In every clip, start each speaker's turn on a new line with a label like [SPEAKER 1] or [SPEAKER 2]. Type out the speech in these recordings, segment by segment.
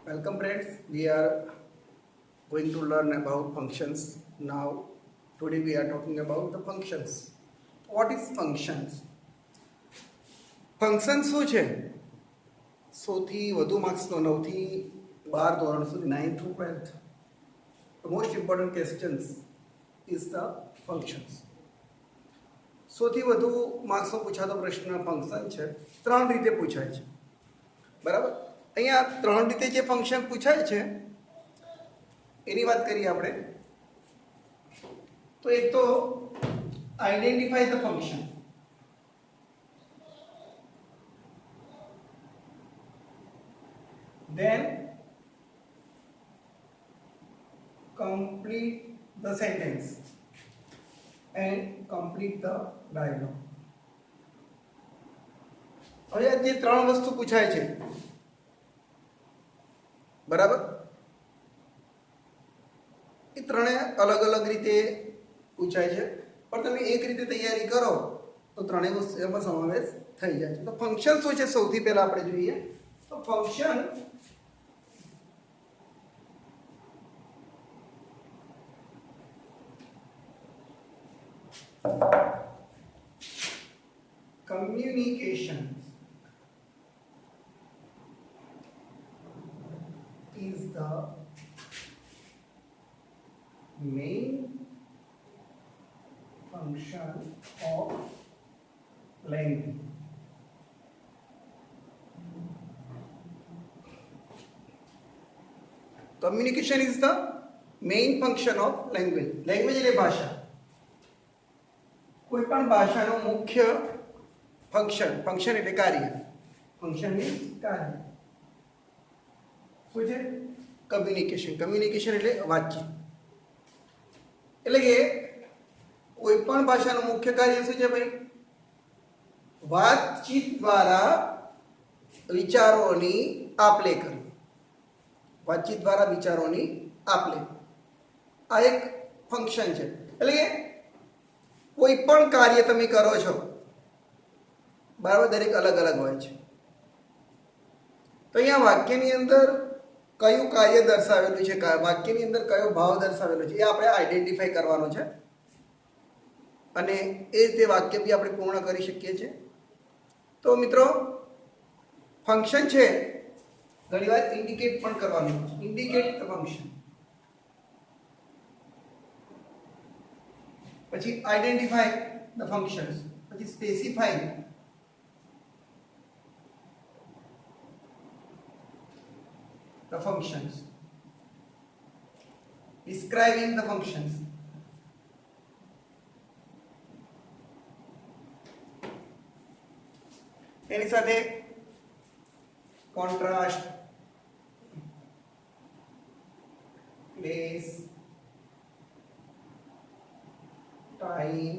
[SPEAKER 1] Welcome friends, we are going to learn about functions. Now today we are talking about the functions. What is functions? Function શું છે? સૌથી વધુ માર્ક્સનો 9 થી 12 ધોરણ સુધી 9th to 12th. The most important questions is the functions. સૌથી વધુ માર્ક્સનો પૂછાતો પ્રશ્ન ફંક્શન છે. ત્રણ રીતે પૂછાય છે. બરાબર? અહીંયા ત્રણ રીતે જે ફંક્શન પૂછાય છે એની વાત કરીએ આપણે. તો એક તો identify the function. Then complete the sentence and complete the dialogue. હવે આ જે ત્રણ વસ્તુ પૂછાય છે બરાબર, એ ત્રણે અલગ અલગ રીતે પૂછાય છે, પણ તમે એક રીતે તૈયારી કરો તો ત્રણેય વસ્તુ એમાં સમાવેશ થઈ જાય છે. તો ફંક્શન શું છે સૌથી પહેલા આપણે જોઈએ. તો function communication is the main function of language. Communication is the main function of language. Language એટલે ભાષા. કોઈ પણ ભાષાનો મુખ્ય ફંક્શન એટલે કાર્ય. ફંક્શન મીન્સ કાર્ય. શું છે? કમ્યુનિકેશન એટલે વાતચીત. એટલે કે કોઈ પણ ભાષાનું મુખ્ય કાર્ય શું છે ભાઈ? વાતચીત દ્વારા વિચારોની આપ-લે કરવી. વાતચીત દ્વારા વિચારોની આપ-લે, આ એક ફંક્શન છે. એટલે કે કોઈ પણ કાર્ય તમે કરો છો બરાબર, દરેક અલગ અલગ હોય છે. તો અહીંયા વાક્યની અંદર કયું કાર્ય દર્શાવેલું છે, વાક્યની અંદર કયો ભાવ દર્શાવેલો છે, એ આપણે આઈડેન્ટિફાઈ કરવાનો છે, અને એ રીતે વાક્ય બી આપણે પૂર્ણ કરી શકીએ છીએ. તો મિત્રો ફંક્શન છે ઘણી વાર ઇન્ડિકેટ પણ કરવાનું છે. ઇન્ડિકેટ ધ ફંક્શન, પછી આઈડેન્ટિફાઈ ધ ફંક્શન્સ, પછી specify the functions, describing the functions, એની સાથે contrast, place, time,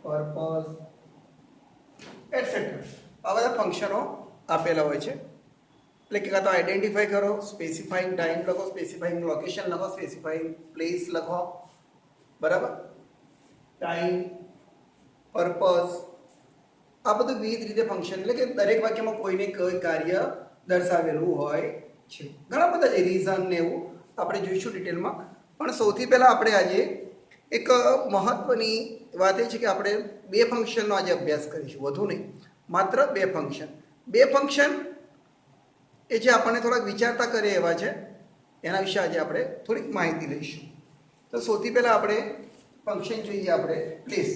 [SPEAKER 1] purpose etcetera. આ બધા ફંક્શનો આપેલા હોય છે. એટલે કે કાં તો આઈડેન્ટિફાઈ કરો, સ્પેસિફાઈંગ ટાઈમ લખો, સ્પેસિફાઈંગ લોકેશન લખો, સ્પેસિફાઈંગ પ્લેસ લખો, બરાબર, ટાઈમ, પર્પઝ, આ બધું વિવિધ રીતે ફંક્શન. એટલે કે દરેક વાક્યમાં કોઈને કોઈ કાર્ય દર્શાવેલું હોય છે. ઘણા બધા છે રીઝન ને એવું આપણે જોઈશું ડિટેલમાં. પણ સૌથી પહેલાં આપણે આજે એક મહત્ત્વની વાત એ છે કે આપણે બે ફંક્શનનો આજે અભ્યાસ કરીશું, વધુ નહીં, માત્ર બે ફંક્શન. બે ફંક્શન એ જે આપણને થોડાક વિચારતા કરે એવા છે, એના વિશે આજે આપણે થોડીક માહિતી લઈશું. તો સૌથી પહેલાં આપણે ફંક્શન જોઈએ આપણે પ્લેસ.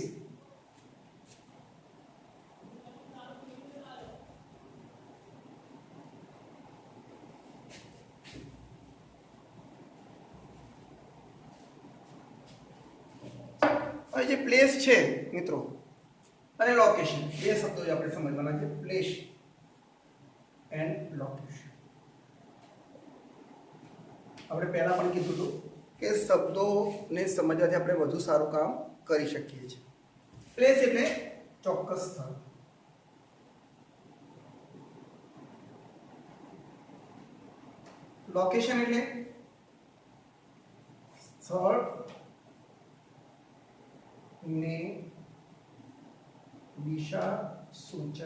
[SPEAKER 1] હવે જે પ્લેસ છે મિત્રો અને લોકેશન, બે શબ્દો જ આપણે સમજવાના છે, પ્લેસ એન્ડ લોકેશન. આપણે પહેલા પણ કીધું હતું કે શબ્દોને સમજવાથી આપણે વધુ સારું કામ કરી શકીએ છીએ. પ્લેસ એટલે ચોક્કસ સ્થળ, લોકેશન એટલે સ્થળ ને દિશા સૂચક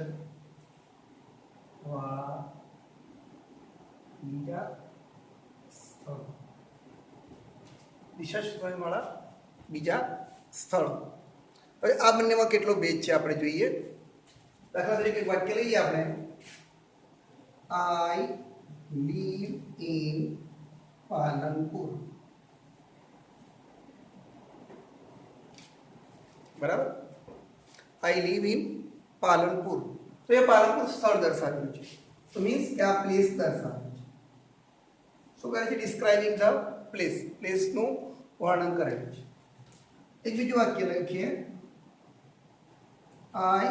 [SPEAKER 1] વાળા બીજા સ્થળ, દિશા સૂચક વાળા બીજા સ્થળ। હવે આ બંનેમાં કેટલો ભેદ છે આપણે જોઈએ। દાખલા તરીકે વાક્ય લઈએ આપણે, I live in પાલનપુર, બરાબર। I live in પાલનપુર, તો એ પાલનપુર સ્થળ દર્શાવેલું છે, તો મીન્સ કે આ પ્લેસ દર્શાવેલું છે। શું કરે છે? ડિસ્ક્રાઇબિંગ ધ પ્લેસ, પ્લેસનું વર્ણન કરેલું છે। એક બીજું વાક્ય લખીએ, I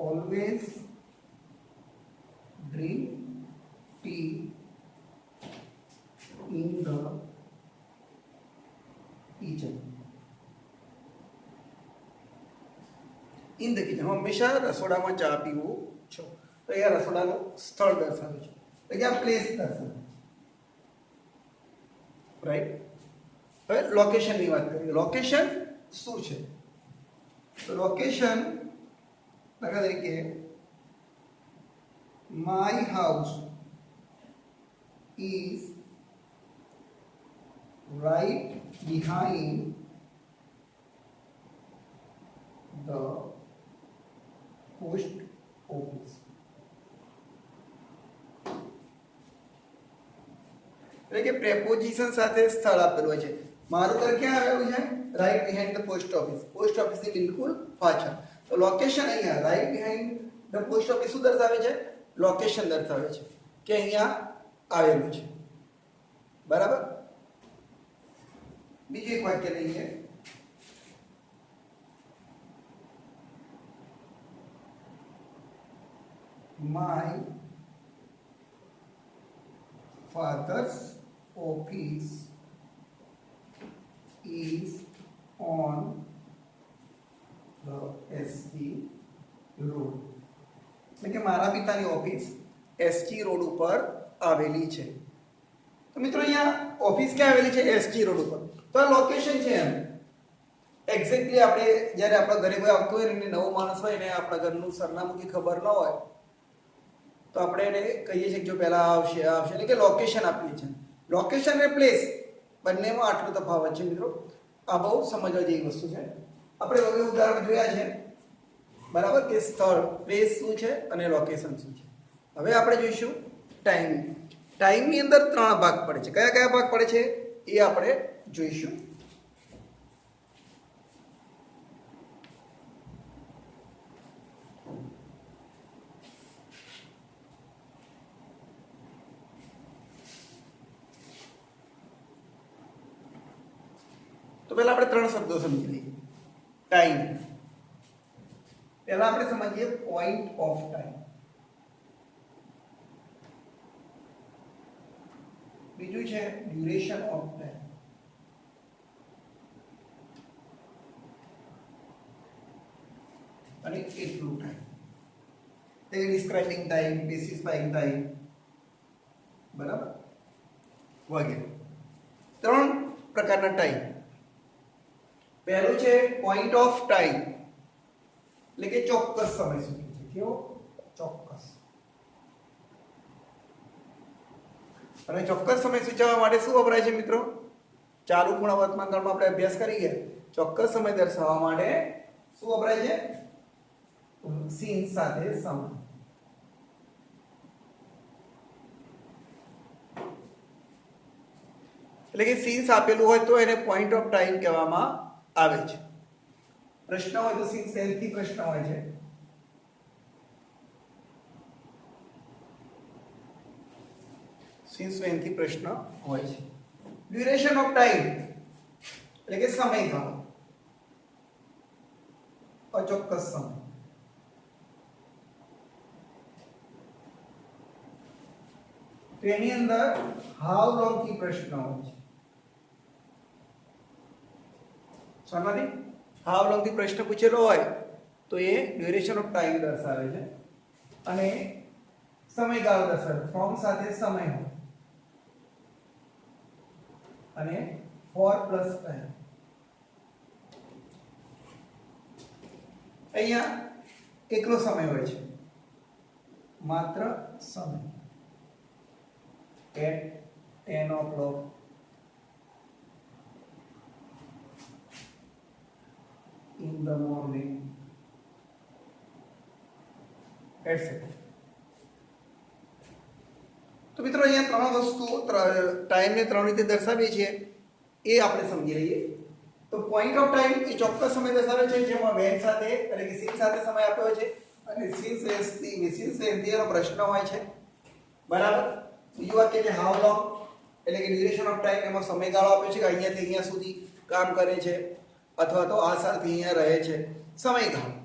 [SPEAKER 1] always drink tea in the kitchen, in the kitchen, હંમેશા રસોડામાં ચા પીવું છું, તો એ રસોડાનું સ્થળ દર્શાવે છે, તો કે આ પ્લેસ દર્શાવે છે, રાઈટ। હવે લોકેશનની વાત કરીએ, લોકેશન શું છે? તો લોકેશન દાખલા તરીકે my house is right behind the post office, એટલે કે પ્રેપોઝિશન સાથે સ્થળ આપેલું હોય છે। મારું ઘર ક્યાં આવેલું છે? Right behind the post office, post ઓફિસની બિલકુલ પાછળ, તો લોકેશન અહીંયા right behind the post office શું દર્શાવે છે? લોકેશન દર્શાવે છે કે અહીંયા આવેલું છે, બરાબર। બીજું એક વાક્ય લઈએ, my father's office is on the SG road, એટલે કે મારા પિતાની ઓફિસ એસજી રોડ ઉપર આવેલી છે। તો મિત્રો અહીંયા ઓફિસ ક્યાં આવેલી છે? એસજી રોડ ઉપર, તો આ લોકેશન છે એમ। એક્ઝેક્ટલી આપણે જ્યારે આપણા ઘરે કોઈ આવતું હોય ને, નવો માણસ હોય ને, આપણા ઘરનું સરનામું કે ખબર ન હોય, તો આપણે એને કહીએ છીએ કે જો પહેલા આવશે આવશે, એટલે કે લોકેશન આપીએ છીએ। લોકેશન અને પ્લેસ બંનેમાં આટલો તફાવત છે મિત્રો, આ બહુ સમજવા જેવી વસ્તુ છે। આપણે વગેરે ઉદાહરણ જોયા છે, બરાબર, કે સ્થળ પ્લેસ શું છે અને લોકેશન શું છે। હવે આપણે જોઈશું ટાઈમ। ટાઈમની અંદર 3 ભાગ પડે છે, કયા કયા ભાગ પડે છે એ આપણે જોઈશું। તો પહેલા આપણે 3 શબ્દો સમજી લઈએ। ટાઈમ, પહેલા આપણે સમજીએ પોઈન્ટ ઓફ ટાઈમ, બીજું છે ડ્યુરેશન ઓફ ટાઈમ, અને કેટલું ટાઈમ, તે ડિસ્ક્રાઇબિંગ ટાઈમ, સ્પેસિફાઇંગ ટાઈમ, બરાબર, વગેરે। 3 પ્રકારના ટાઈમ। પહેલું છે પોઈન્ટ ઓફ ટાઈમ, એટલે કે ચોક્કસ સમય સુધી છે, કેવો? ચોક્કસ। અને ચોક્કસ સમય સૂચવવા માટે શું વપરાય છે મિત્રો? ચાલુ પૂર્ણ વર્તમાન કાળમાં આપણે અભ્યાસ કરી ગયા, ચોક્કસ સમય દર્શાવવા માટે શું વપરાય છે? સીન સાથે સમય, એટલે કે સીન્સ આપેલું હોય તો એને પોઈન્ટ ઓફ ટાઈમ કહેવામાં આવે છે। પ્રશ્ન હોય તો સીન્સ પહેલથી પ્રશ્ન હોય છે, સીન્સ પહેલથી પ્રશ્ન હોય છે। ડ્યુરેશન ઓફ ટાઈમ એટલે કે સમયગાળો, અચોક્કસ સમય, તો એની અંદર હાઉ લોંગ થી પ્રશ્ન હોય છે। સમજ્યા? હાઉ લોંગ થી પ્રશ્ન પૂછેલો હોય તો એ ડ્યુરેશન ઓફ ટાઈમ દર્શાવે છે, અને સમયગાળો દર્શાવે, ફ્રોમ સાથે સમય હોય, અને ફોર પ્લસ ટાઈમ, અહીંયા એકલો સમય હોય છે, માત્ર સમય at 10 o'clock in the morning etc. તો મિત્રો અહીંયા ત્રણ વસ્તુ ટાઈમને ત્રણ રીતે દર્શાવીએ છીએ એ આપણે સમજી લઈએ. તો પોઈન્ટ ઓફ ટાઈમ એ ચોક્કસ સમય દર્શાવે છે જેમાં વેન સાથે એટલે કે સિન સાથે સમય આપ્યો છે અને સિન્સ એનો પ્રશ્ન હોય છે, બરાબર. બીજું વાક્ય છે હાઉ લોંગ એટલે કે ડ્યુરેશન ઓફ ટાઈમ, એમાં સમયગાળો આપ્યો છે કે અહીંયાથી અહીંયા સુધી કામ કરે છે અથવા તો આ સાલથી અહીંયા રહે છે, સમયગાળો.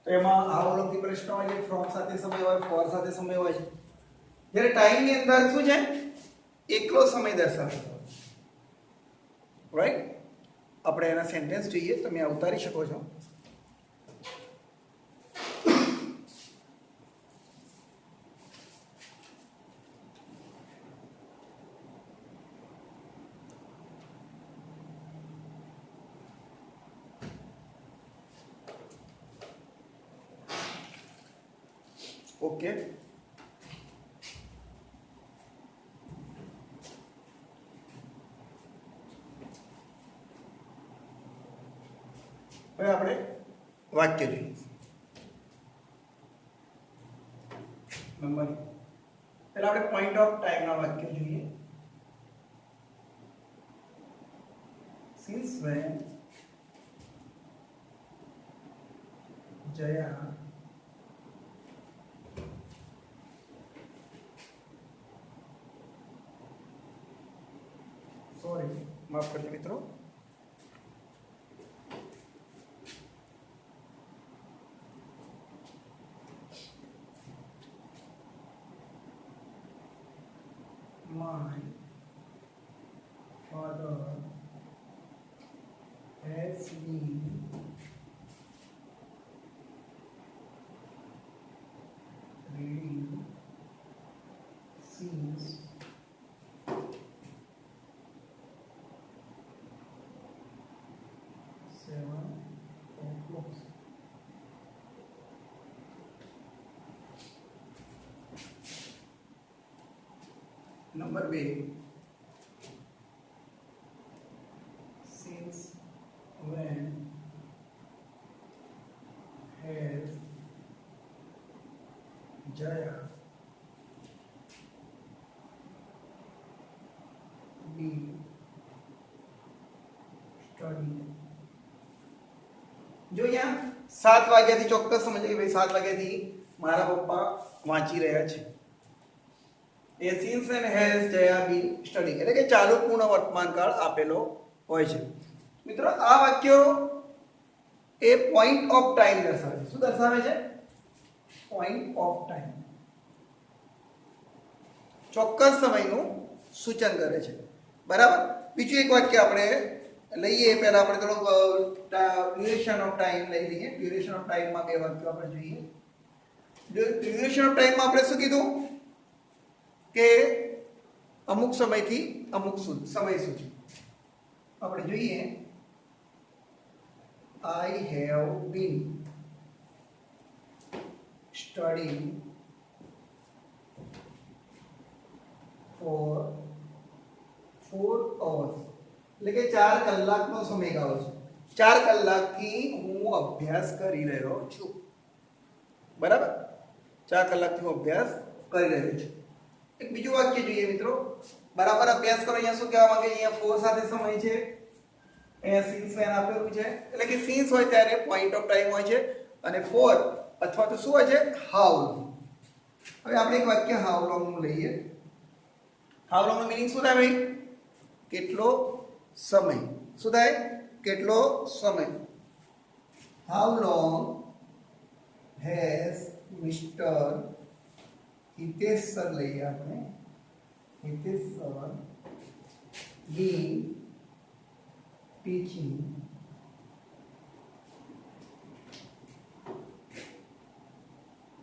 [SPEAKER 1] તો એમાં હાઉ લોંગથી પ્રશ્ન હોય છે, ફ્રોમ સાથે સમય હોય, ફોર સાથે સમય હોય છે. જ્યારે ટાઈમની અંદર શું છે, એકલો સમય દર્શાવે છે, રાઈટ. આપણે એના સેન્ટેન્સ જોઈએ, તમે આ ઉતારી શકો છો. ઓકે, હવે આપણે વાક્ય જોઈએ. નંબર પહેલા આપણે પોઈન્ટ ઓફ ટાઈમના વાક્ય જોઈએ. સિન્સ વેન જયા સોરી માફ કરજો મિત્રો, my father has been reading since number 2, since when has Jaya been studying. જો અહીંયા 7 વાગ્યાથી ચોક્કસ સમજે કે ભાઈ 7 વાગ્યાથી મારા પપ્પા વાંચી રહ્યા છે. એ સિન્સ એન્ડ હેઝ જયા બીન સ્ટડી એટલે કે ચાલુ પૂર્ણ વર્તમાન કાળ આપેલો હોય છે. મિત્રો આ વાક્યો એ પોઈન્ટ ઓફ ટાઈમ દર્શાવે છે. શું દર્શાવે છે? પોઈન્ટ ઓફ ટાઈમ, ચોક્કસ સમયનું સૂચન કરે છે, બરાબર. બીજું એક વાક્ય આપણે લઈએ, પહેલા આપણે થોડુંક ડ્યુરેશન ઓફ ટાઈમ લઈ લઈએ. ડ્યુરેશન ઓફ ટાઈમમાં બે વાક્યો આપણે જોઈએ. ડ્યુરેશન ઓફ ટાઈમમાં આપણે શું કીધું કે અમુક સમયથી અમુક સમય સુધી. આપણે જોઈએ I have been studying for 4 hours એટલે કે 4 કલાકનો સમયગાળો છે. 4 કલાકથી હું અભ્યાસ કરી રહ્યો છું, બરાબર. 4 કલાકથી હું અભ્યાસ કરી રહ્યો છું. એક બીજું વાક્ય જોઈએ મિત્રો, બરાબર અભ્યાસ કરો. અહીંયા શું કહેવા માંગે? અહીંયા ફોર સાથે સમય છે, અહીંયા સિન્સ વેન આપેલું છે એટલે કે સિન્સ હોય ત્યારે પોઈન્ટ ઓફ ટાઈમ હોય છે અને ફોર અથવા તો શું હોય છે? How long. હવે આપણે એક વાક્ય હાઉ લોંગ નું લઈએ. હાઉ લોંગ નો મીનિંગ શું થાય ભાઈ? કેટલો સમય. શું થાય? કેટલો સમય. How long has Mister Hitesh sir લઈએ આપણે. Hitesh sir be teaching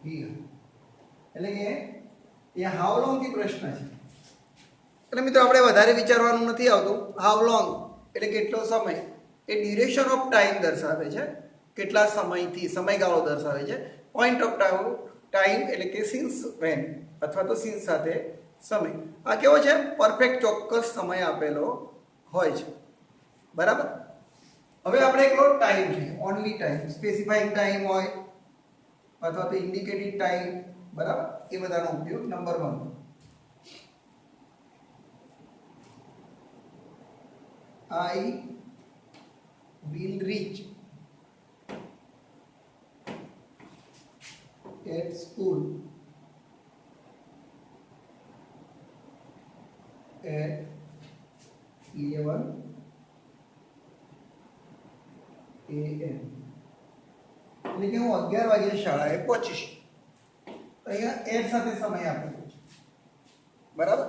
[SPEAKER 1] here એટલે કે અહીંયા હાઉ લોંગ થી પ્રશ્ન છે. એટલે મિત્રો આપણે વધારે વિચારવાનું નથી આવતું. હાઉ લોંગ એટલે કેટલો સમય, એ ડ્યુરેશન ઓફ ટાઈમ દર્શાવે છે કેટલા સમયથી સમયગાળો દર્શાવે છે. પોઈન્ટ ઓફ ટાઈમ એટલે કે સિન્સ વેન અથવા તો સિન્સ સાથે સમય. આ કેવો છે? પરફેક્ટ ચોક્કસ સમય આપેલો હોય છે. બરાબર. હવે આપણે એકલો ટાઈમ છે, ઓનલી ટાઈમ, સ્પેસિફાઈંગ ટાઈમ હોય અથવા તો ઇન્ડિકેટેડ ટાઈમ, બરાબર, એ બધાનો ઉપયોગ. Number 1, I will reach at school at 11 AM. એટલે કે હું 11 વાગે શાળાએ પહોંચીશ. અહીંયા એડ સાથે સમય આપેલો છે. બરાબર.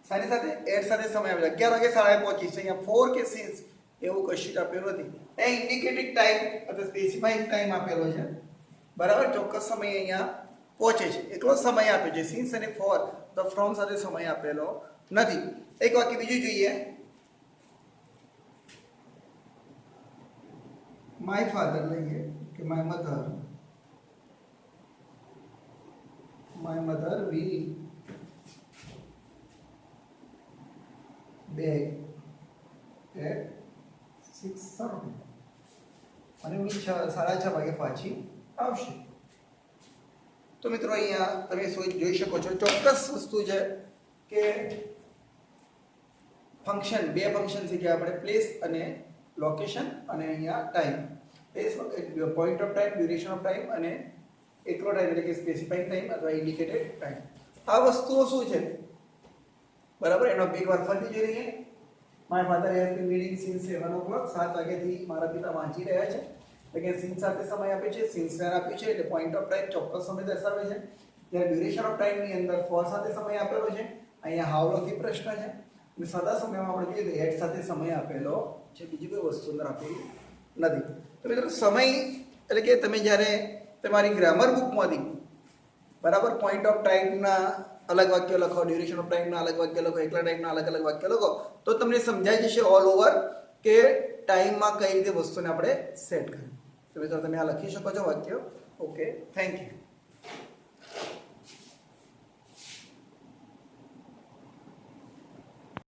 [SPEAKER 1] સાની સાથે એડ સાથે સમય આપેલો. 11 વાગે શાળાએ પહોંચીશ. અહીંયા ફોર કે સિન્સ એવું કશું જ આપેલું નથી. એ ઇન્ડિકેટેડ ટાઈમ અથવા સ્પેસિફાઈંગ ટાઈમ આપેલો છે. બરાબર. ચોક્કસ સમય અહીંયા પહોંચે છે. એકલો સમય આપ્યો છે. સિન્સ અને ફોર તો ફ્રોમ સાથે સમય આપેલો નથી. એક વાક્ય બીજું જોઈએ. માય ફાધર લઈએ કે my mother will back at 6:30 અને 6:30 વાગે પાછી આવશે. તો મિત્રો અહીંયા તમે જોઈ શકો છો ચોક્કસ વસ્તુ છે કે ફંક્શન, બે ફંક્શન છે કે આપણે પ્લેસ અને લોકેશન અને અહીંયા time. Place, point of time, duration of time અને એકલો ટાઈમ એટલે કે સ્પેસિફાઈંગ ટાઈમ અથવા ઇન્ડિકેટેડ ટાઈમ. આ વસ્તુઓ શું છે? બરાબર. એનો એક વાર ફરીથી જોઈ લઈએ. My father has been reading since 7 o'clock. 7 વાગ્યાથી મારા પિતા વાંચી રહ્યા છે. એટલે કે સિન્સ સાથે સમય આપે છે, સિન્સ વેર આપ્યું છે એટલે પોઈન્ટ ઓફ ટાઈમ ચોક્કસ સમય દર્શાવે છે. જ્યારે ડ્યુરેશન ઓફ ટાઈમની અંદર ફોર સાથે સમય આપેલો છે. અહીંયા હાવલોથી પ્રશ્ન છે. અને સદા સમયમાં આપણે જોઈએ તો એડ સાથે સમય આપેલો છે. બીજી કોઈ વસ્તુ અંદર આપેલી નથી. તો મિત્રો સમય એટલે કે તમે જ્યારે તમારી ગ્રામર બુકમાંથી બરાબર પોઈન્ટ ઓફ ટાઈમના અલગ વાક્યો લખો, ડ્યુરેશન ઓફ ટાઈમના અલગ વાક્ય લખો, એકલા ટાઈમના અલગ અલગ વાક્ય લખો તો તમને સમજાઈ જશે ઓલ ઓવર કે ટાઈમમાં કઈ રીતે વસ્તુને આપણે સેટ કરીએ. તો મિત્રો તમે આ લખી શકો છો વાક્ય. Okay, thank you.